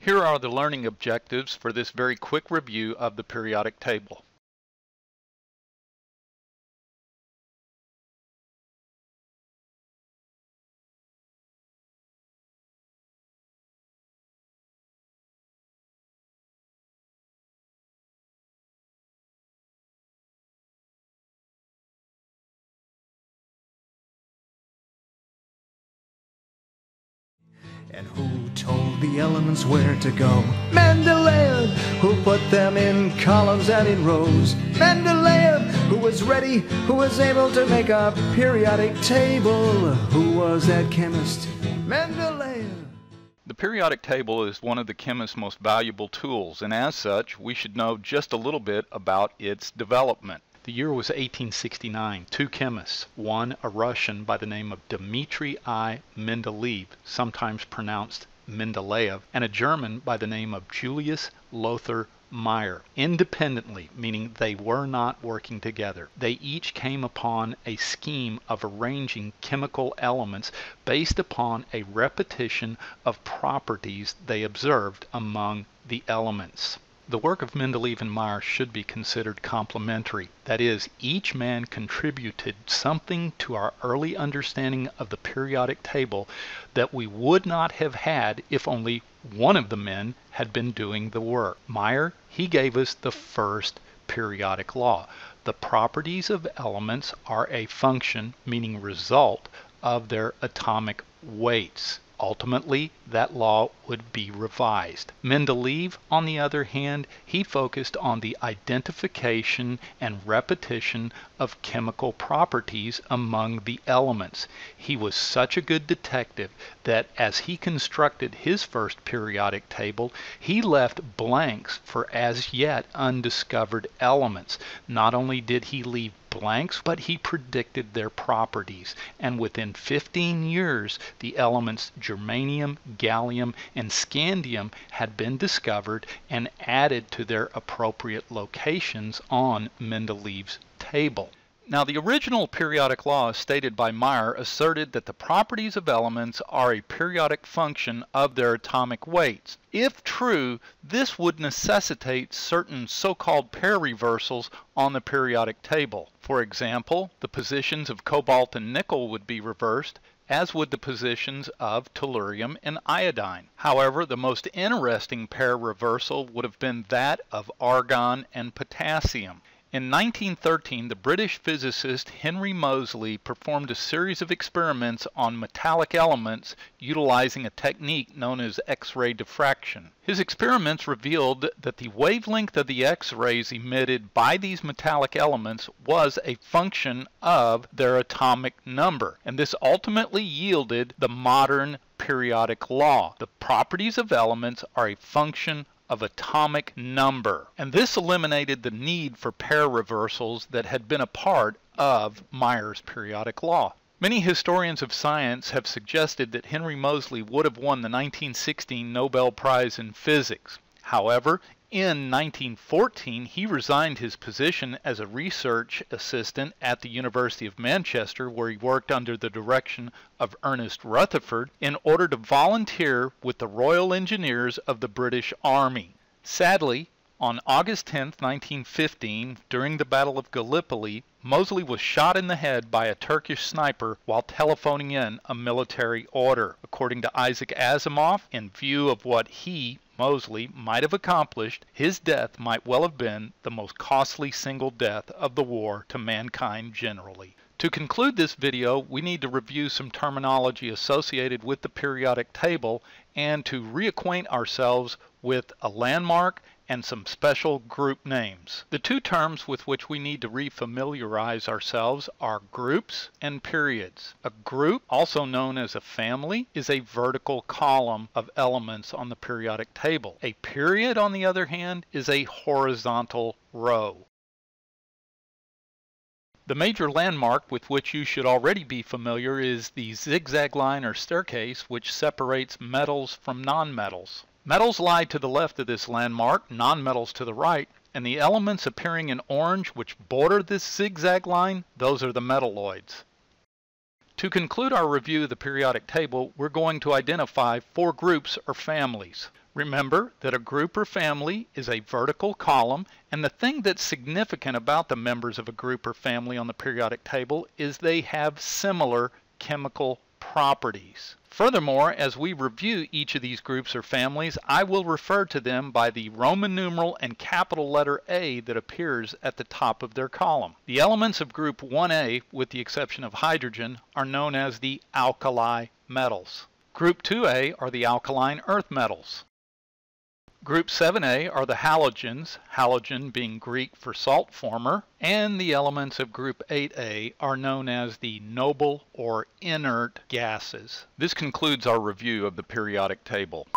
Here are the learning objectives for this very quick review of the periodic table. And who told the elements where to go? Mendeleev, who put them in columns and in rows. Mendeleev, who was ready, who was able to make a periodic table. Who was that chemist? Mendeleev. The periodic table is one of the chemist's most valuable tools, and as such, we should know just a little bit about its development. The year was 1869. Two chemists, one a Russian by the name of Dmitry I. Mendeleev, sometimes pronounced Mendeleev, and a German by the name of Julius Lothar Meyer, independently, meaning they were not working together. They each came upon a scheme of arranging chemical elements based upon a repetition of properties they observed among the elements. The work of Mendeleev and Meyer should be considered complementary. That is, each man contributed something to our early understanding of the periodic table that we would not have had if only one of the men had been doing the work. Meyer, he gave us the first periodic law. The properties of elements are a function, meaning result, of their atomic weights. Ultimately, that law would be revised. Mendeleev, on the other hand, he focused on the identification and repetition of chemical properties among the elements. He was such a good detective that as he constructed his first periodic table, he left blanks for as yet undiscovered elements. Not only did he leave blanks, but he predicted their properties, and within 15 years the elements germanium, gallium, and scandium had been discovered and added to their appropriate locations on Mendeleev's table. Now, the original periodic law stated by Meyer asserted that the properties of elements are a periodic function of their atomic weights. If true, this would necessitate certain so-called pair reversals on the periodic table. For example, the positions of cobalt and nickel would be reversed, as would the positions of tellurium and iodine. However, the most interesting pair reversal would have been that of argon and potassium. In 1913, the British physicist Henry Moseley performed a series of experiments on metallic elements utilizing a technique known as X-ray diffraction. His experiments revealed that the wavelength of the X-rays emitted by these metallic elements was a function of their atomic number, and this ultimately yielded the modern periodic law. The properties of elements are a function of atomic number, and this eliminated the need for pair reversals that had been a part of Meyer's periodic law. Many historians of science have suggested that Henry Moseley would have won the 1916 Nobel Prize in Physics. However, in 1914, he resigned his position as a research assistant at the University of Manchester, where he worked under the direction of Ernest Rutherford, in order to volunteer with the Royal Engineers of the British Army. Sadly, on August 10, 1915, during the Battle of Gallipoli, Moseley was shot in the head by a Turkish sniper while telephoning in a military order. According to Isaac Asimov, in view of what he, Moseley, might have accomplished, his death might well have been the most costly single death of the war to mankind generally. To conclude this video, we need to review some terminology associated with the periodic table and to reacquaint ourselves with a landmark and some special group names. The two terms with which we need to refamiliarize ourselves are groups and periods. A group, also known as a family, is a vertical column of elements on the periodic table. A period, on the other hand, is a horizontal row. The major landmark with which you should already be familiar is the zigzag line or staircase which separates metals from nonmetals. Metals lie to the left of this landmark, nonmetals to the right, and the elements appearing in orange which border this zigzag line, those are the metalloids. To conclude our review of the periodic table, we're going to identify four groups or families. Remember that a group or family is a vertical column, and the thing that's significant about the members of a group or family on the periodic table is they have similar chemical properties. Furthermore, as we review each of these groups or families, I will refer to them by the Roman numeral and capital letter A that appears at the top of their column. The elements of group 1A, with the exception of hydrogen, are known as the alkali metals. Group 2A are the alkaline earth metals. Group 7A are the halogens, halogen being Greek for salt former, and the elements of Group 8A are known as the noble or inert gases. This concludes our review of the periodic table.